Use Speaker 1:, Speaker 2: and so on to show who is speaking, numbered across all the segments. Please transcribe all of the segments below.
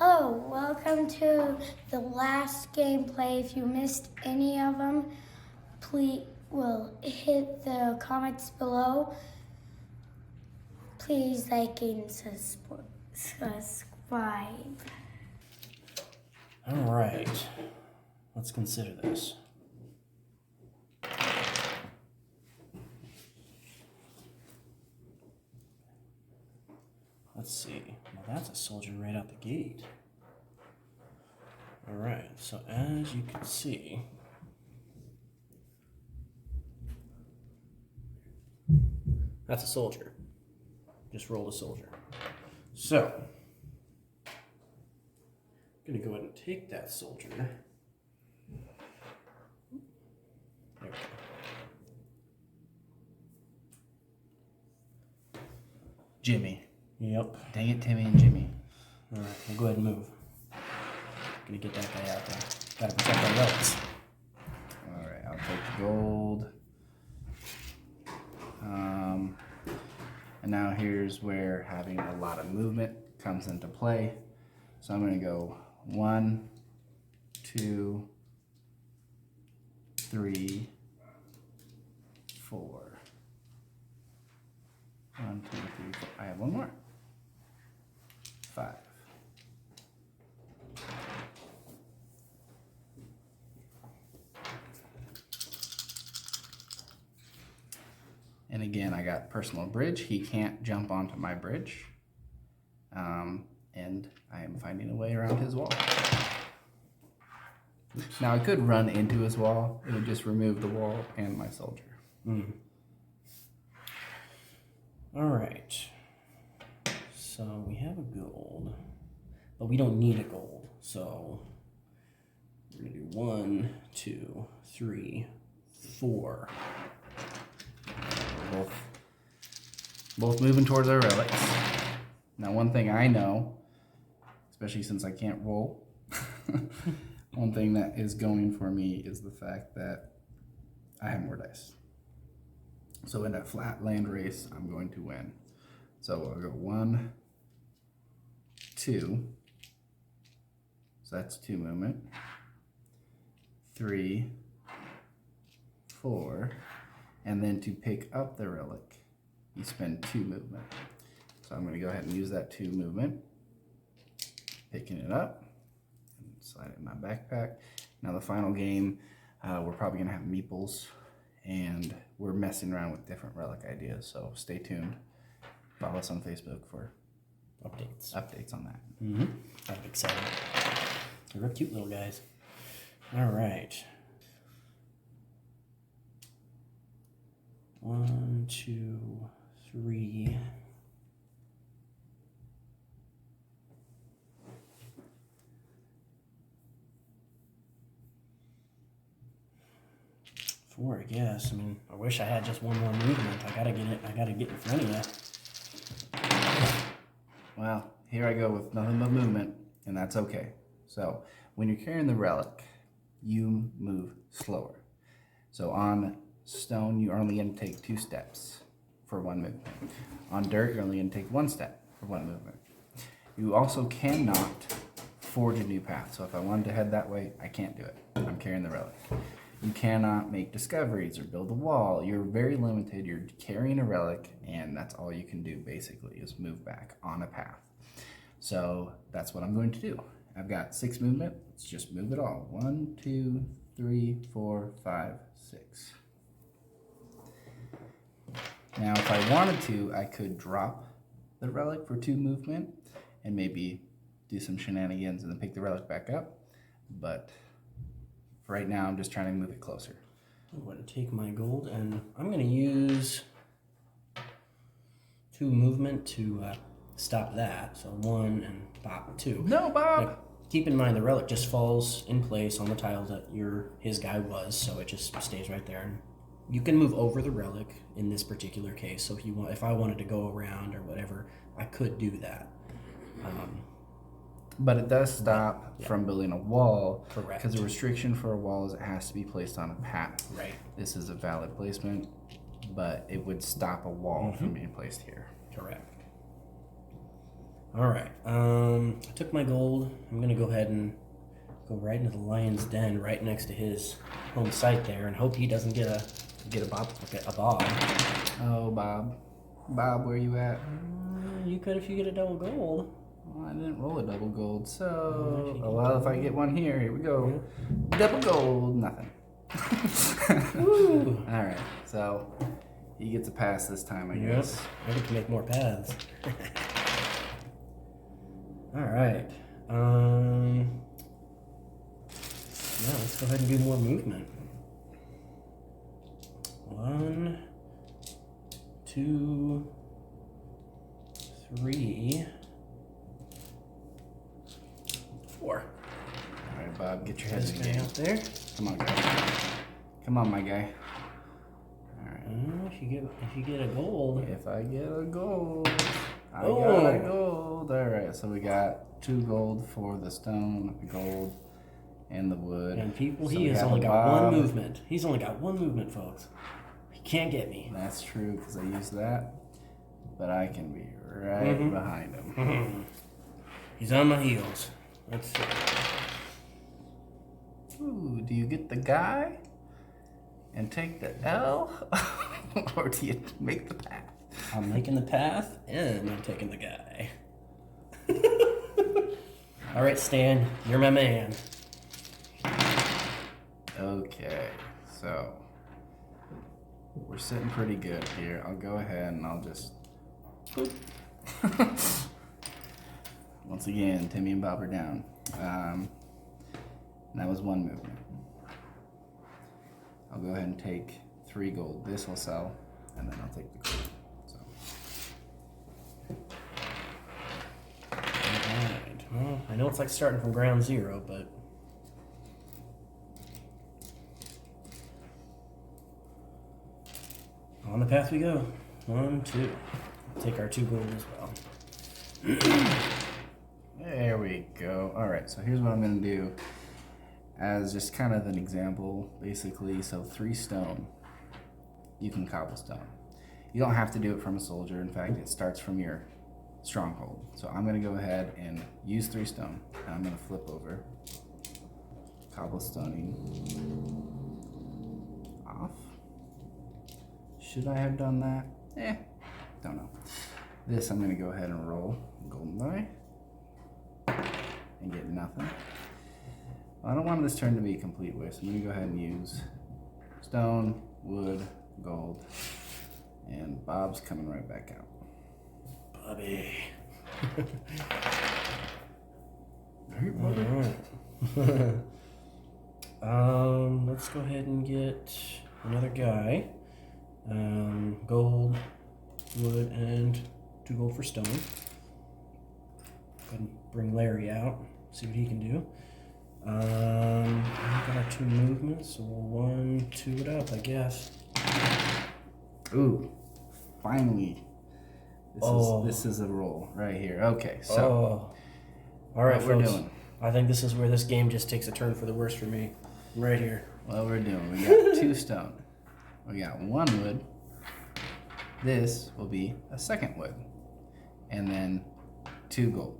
Speaker 1: Hello, welcome to the last gameplay. If you missed any of them, please hit the comments below. Please like and subscribe.
Speaker 2: All right, let's consider this. Let's see. Well, that's a soldier right out the gate. All right, so as you can see, that's a soldier. Just rolled a soldier. So, I'm gonna go ahead and take that soldier. There we go.
Speaker 3: Jimmy.
Speaker 2: Yep.
Speaker 3: Dang it, Timmy and Jimmy.
Speaker 2: All right, we'll go ahead and move. Gonna get that guy out there. Gotta protect our relics.
Speaker 3: Alright, I'll take the gold. And now here's where having a lot of movement comes into play. So I'm going to go 1, 2, 3, 4. 1, 2, 3, 4. I have one more. 5. And again, I got personal bridge. He can't jump onto my bridge. And I am finding a way around his wall. Now I could run into his wall. It would just remove the wall and my soldier.
Speaker 2: All right. So we have a gold, but we don't need a gold. So we're gonna do 1, 2, 3, 4.
Speaker 3: Both moving towards our relics. Now one thing I know, especially since I can't roll, one thing that is going for me is the fact that I have more dice. So in a flat land race, I'm going to win. So I'll go 1, 2. So that's 2 movement. 3, 4. And then to pick up the relic, you spend 2 movement. So I'm going to go ahead and use that 2 movement. Picking it up and slide it in my backpack. Now the final game, we're probably going to have meeples, and we're messing around with different relic ideas. So stay tuned. Follow us on Facebook for
Speaker 2: Updates.
Speaker 3: updates on that.
Speaker 2: I'm excited. They're real cute little guys. All right. 1, 2, 3. 4, I guess. I mean, I wish I had just one more movement. I gotta get in front of you.
Speaker 3: Well, here I go with nothing but movement, and that's okay. So when you're carrying the relic, you move slower. So on stone, you're only going to take 2 steps for 1 movement. On dirt, you're only going to take 1 step for 1 movement. You also cannot forge a new path. So if I wanted to head that way, I can't do it. I'm carrying the relic. You cannot make discoveries or build a wall. You're very limited. You're carrying a relic, and that's all you can do basically is move back on a path. So that's what I'm going to do. I've got 6 movement. Let's just move it all. 1, 2, 3, 4, 5, 6. Now, if I wanted to, I could drop the relic for 2 movement and maybe do some shenanigans and then pick the relic back up. But for right now, I'm just trying to move it closer.
Speaker 2: I'm going to take my gold, and I'm going to use 2 movement to stop that. So 1 and pop 2.
Speaker 3: No, Bob!
Speaker 2: Like, keep in mind the relic just falls in place on the tile that his guy was, so it just stays right there. And you can move over the relic in this particular case. So if I wanted to go around or whatever, I could do that.
Speaker 3: But it does stop from building a wall.
Speaker 2: Correct.
Speaker 3: Because the restriction for a wall is it has to be placed on a path.
Speaker 2: Right.
Speaker 3: This is a valid placement, but it would stop a wall from being placed here.
Speaker 2: Correct. All right. I took my gold. I'm gonna go ahead and go right into the lion's den, right next to his home site there, and hope he doesn't get a bob. Okay, a bob.
Speaker 3: Oh, Bob. Bob, where you at?
Speaker 2: You could if you get a double gold.
Speaker 3: Well, I didn't roll a double gold, so... Oh, well, if I get one here we go. Double gold, nothing.
Speaker 2: Ooh.
Speaker 3: All right, so he gets a pass this time, I
Speaker 2: Yep.
Speaker 3: guess.
Speaker 2: I get to make more paths. All right. Yeah, let's go ahead and do more movement. 1, 2, 3, 4.
Speaker 3: All right, Bob, get your head
Speaker 2: This
Speaker 3: in the
Speaker 2: guy
Speaker 3: game.
Speaker 2: out there.
Speaker 3: Come on, guy. Come on, my guy. All right.
Speaker 2: If you get a gold.
Speaker 3: If I get a gold, I
Speaker 2: Oh.
Speaker 3: got a gold. All right, so we got 2 gold for the stone, the gold, and the wood.
Speaker 2: And people,
Speaker 3: So
Speaker 2: he
Speaker 3: we
Speaker 2: has
Speaker 3: have
Speaker 2: only
Speaker 3: a
Speaker 2: got
Speaker 3: Bob.
Speaker 2: one movement. He's only got one movement, folks. He can't get me.
Speaker 3: That's true because I used that, but I can be right behind him.
Speaker 2: He's on my heels. Let's see.
Speaker 3: Ooh, do you get the guy and take the L, or do you make the path?
Speaker 2: I'm making the path, and I'm taking the guy. All right, Stan, you're my man.
Speaker 3: Okay, so we're sitting pretty good here. I'll go ahead and I'll just. Boop. Once again, Timmy and Bob are down. That was one movement. I'll go ahead and take 3 gold. This will sell, and then I'll take the gold. So.
Speaker 2: Alright, well, I know it's like starting from ground zero, but... On the path we go. 1, 2. Take our 2 gold as well.
Speaker 3: There we go. All right, so here's what I'm gonna do as just kind of an example, basically. So 3 stone, you can cobblestone. You don't have to do it from a soldier. In fact, it starts from your stronghold. So I'm gonna go ahead and use 3 stone, and I'm gonna flip over, cobblestoning off. Should I have done that? Don't know. This I'm gonna go ahead and roll golden die and get nothing. I don't want this turn to be a complete waste. I'm gonna go ahead and use stone, wood, gold, and Bob's coming right back out.
Speaker 2: Bobby.
Speaker 3: Hey, Bobby.
Speaker 2: Alright. Let's go ahead and get another guy. Gold, wood, and 2 gold for stone. Go ahead and bring Larry out, see what he can do. We've got our 2 movements, so we'll 1, 2 it up, I guess.
Speaker 3: Ooh, finally.
Speaker 2: Oh.
Speaker 3: This is a roll right here. Okay, so
Speaker 2: Oh. Alright,
Speaker 3: what we're
Speaker 2: folks.
Speaker 3: doing.
Speaker 2: I think this is where this game just takes a turn for the worse for me. Right here.
Speaker 3: What we're doing, we got 2 stone. We got 1 wood. This will be a 2nd wood. And then 2 gold.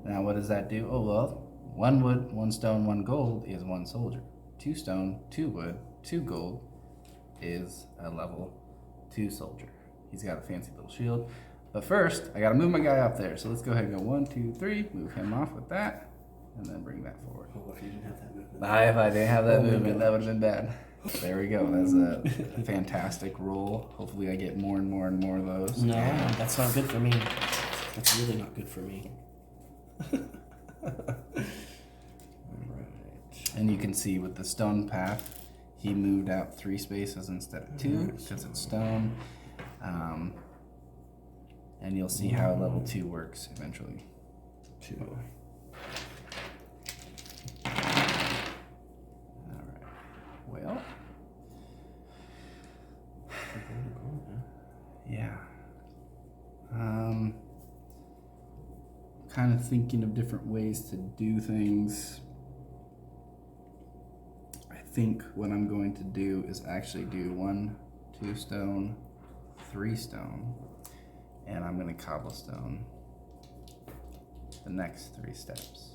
Speaker 3: Now what does that do? Oh well, 1 wood, 1 stone, 1 gold is 1 soldier. 2 stone, 2 wood, 2 gold is a level 2 soldier. He's got a fancy little shield. But first, I gotta move my guy up there. So let's go ahead and go 1, 2, 3, move him off with that, and then bring that forward.
Speaker 2: Oh, if you didn't have that movement.
Speaker 3: If I didn't have that
Speaker 2: Oh my
Speaker 3: movement, that
Speaker 2: gosh.
Speaker 3: would have been bad. There we go. That's a fantastic roll. Hopefully I get more and more and more of those.
Speaker 2: No, that's not good for me. That's really not good for me. Alright.
Speaker 3: And you can see with the stone path, he moved out 3 spaces instead of 2 because it's stone. And you'll see how level 2 works eventually.
Speaker 2: 2.
Speaker 3: Alright. Well. Yeah. Kind of thinking of different ways to do things. I think what I'm going to do is actually do 1, 2 stone, 3 stone, and I'm going to cobblestone the next 3 steps.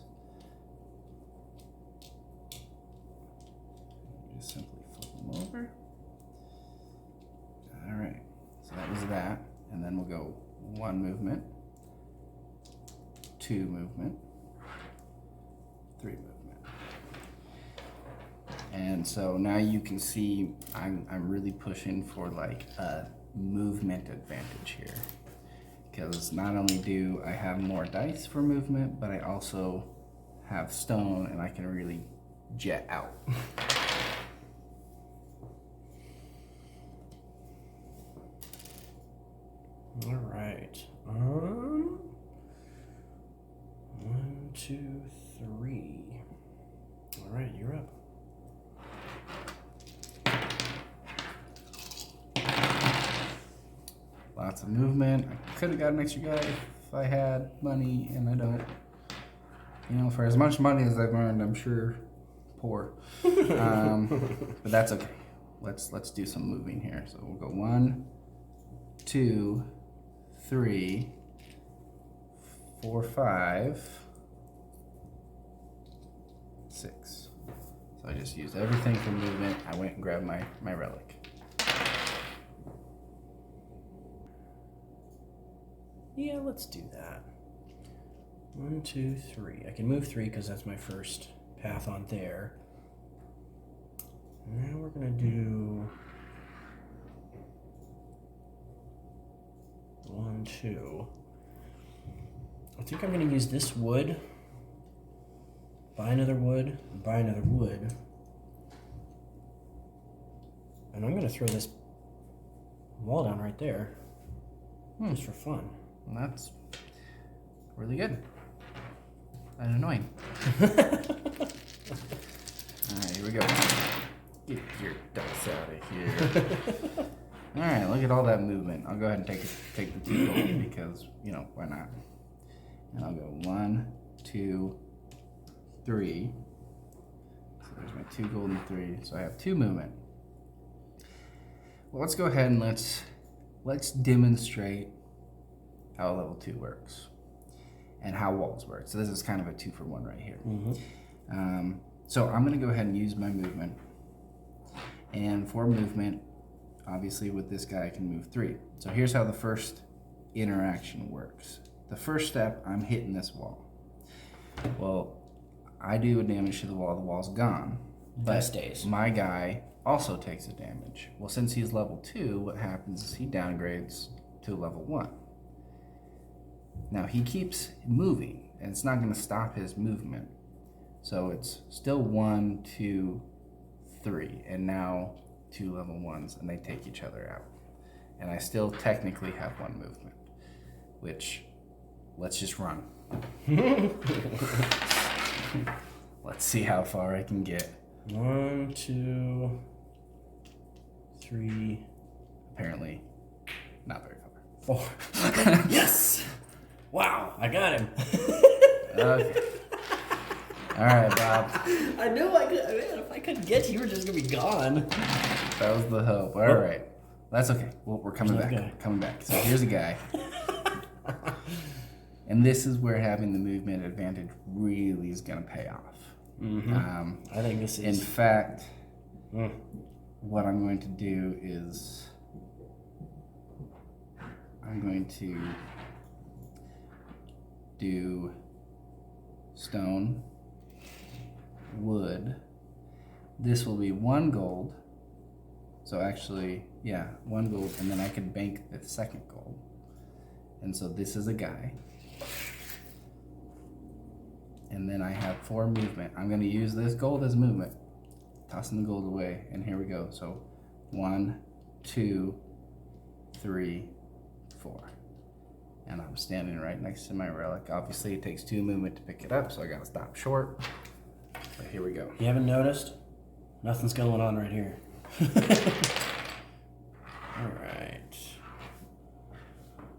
Speaker 3: Just simply flip them over. All right, so that was that. And then we'll go 1 movement, 2 movement, 3 movement. And so now you can see I'm really pushing for like a movement advantage here. Because not only do I have more dice for movement, but I also have stone and I can really jet out.
Speaker 2: All right. 1, 2, 3. All right, you're up.
Speaker 3: Lots of movement. I could have got an extra guy if I had money, and I don't. You know, for as much money as I've earned, I'm sure poor. But that's okay. Let's do some moving here. So we'll go 1, 2, 3, 4, 5, 6. So I just used everything for movement. I went and grabbed my relic.
Speaker 2: Yeah, let's do that. 1, 2, 3. I can move 3 because that's my first path on there. Now we're gonna do 1, 2. I think I'm gonna use this wood. Buy another wood. Buy another wood. And I'm gonna throw this wall down right there. Just for fun.
Speaker 3: And that's really good. And annoying. Alright, here we go. Get your dice out of here. Alright, look at all that movement. I'll go ahead and take the 2 gold because, you know, why not? And I'll go 1, 2, 3. So there's my 2 gold and 3. So I have 2 movement. Well, let's go ahead and let's demonstrate how level 2 works and how walls work. So this is kind of a 2-for-1 right here. So I'm gonna go ahead and use my movement. And for movement, obviously with this guy I can move 3. So here's how the first interaction works. The first step, I'm hitting this wall. Well, I do a damage to the wall's gone. But
Speaker 2: That stays.
Speaker 3: my guy also takes a damage. Well, since he's level 2, what happens is he downgrades to level 1. Now he keeps moving, and it's not going to stop his movement. So it's still 1, 2, 3, and now 2 level 1s, and they take each other out. And I still technically have 1 movement, which, let's just run. Let's see how far I can get.
Speaker 2: 1, 2, 3.
Speaker 3: Apparently, not very far.
Speaker 2: 4. Yes! Wow, I got him.
Speaker 3: Okay. All right, Bob.
Speaker 2: I knew I could. Man, if I couldn't get you, you were just gonna be gone.
Speaker 3: That was the hope. All right. That's okay. We're coming
Speaker 2: There's
Speaker 3: back.
Speaker 2: another guy.
Speaker 3: Coming back. So here's a guy. And this is where having the movement advantage really is going to pay off.
Speaker 2: I think this
Speaker 3: In
Speaker 2: is.
Speaker 3: fact, what I'm going to do is I'm going to do stone, wood. This will be 1 gold. So actually, yeah, 1 gold, and then I can bank the 2nd gold. And so this is a guy. And then I have 4 movement. I'm going to use this gold as movement. Tossing the gold away, and here we go. So 1, 2, 3, 4. And I'm standing right next to my relic. Obviously it takes 2 movement to pick it up, so I gotta stop short. But here we go.
Speaker 2: You haven't noticed? Nothing's going on right here. Alright.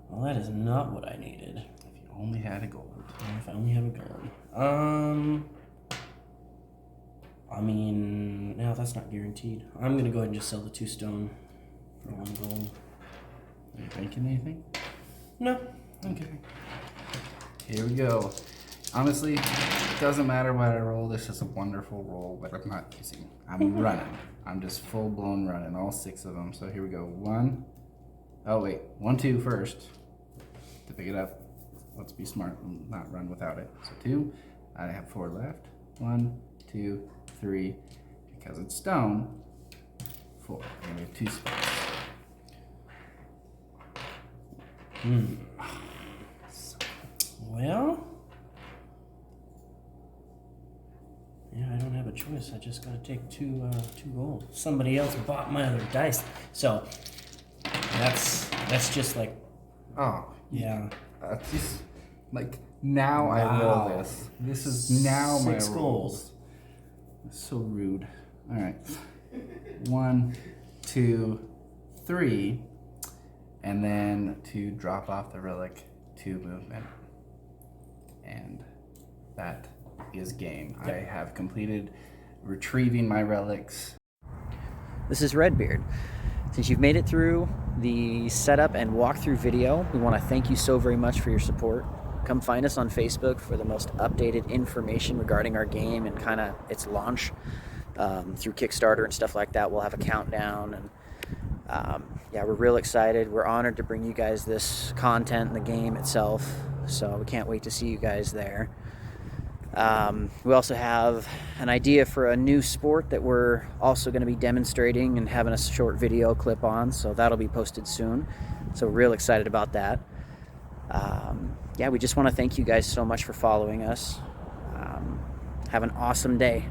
Speaker 2: Well, that is not what I needed.
Speaker 3: If you only had a gold.
Speaker 2: If I only have a gold. I mean, no, that's not guaranteed. I'm gonna go ahead and just sell the 2 stone for 1 gold.
Speaker 3: Are you thinking anything?
Speaker 2: No.
Speaker 3: Okay. Here we go. Honestly, it doesn't matter what I roll. This is a wonderful roll, but I'm not using. I'm running. I'm just full blown running, all 6 of them. So here we go. 1. Oh wait, 1, 2 first to pick it up. Let's be smart and not run without it. So 2. I have 4 left. 1, 2, 3. Because it's stone. 4. And we have 2 spots.
Speaker 2: Well, yeah, I don't have a choice. I just gotta take 2 gold. Somebody else bought my other dice, so that's just like,
Speaker 3: Oh,
Speaker 2: yeah.
Speaker 3: just like now I roll
Speaker 2: Wow.
Speaker 3: this. This is now
Speaker 2: 6
Speaker 3: my
Speaker 2: gold.
Speaker 3: rolls. So rude. All right, 1, 2, 3, and then to drop off the relic, 2 movement, and that is game. I have completed retrieving my relics.
Speaker 4: This is Redbeard. Since you've made it through the setup and walkthrough video, we want to thank you so very much for your support. Come find us on Facebook for the most updated information regarding our game and kind of its launch through Kickstarter and stuff like that. We'll have a countdown, and yeah, we're real excited. We're honored to bring you guys this content in the game itself, so we can't wait to see you guys there. We also have an idea for a new sport that we're also going to be demonstrating and having a short video clip on, so that'll be posted soon. So we're real excited about that. Yeah, we just want to thank you guys so much for following us. Have an awesome day.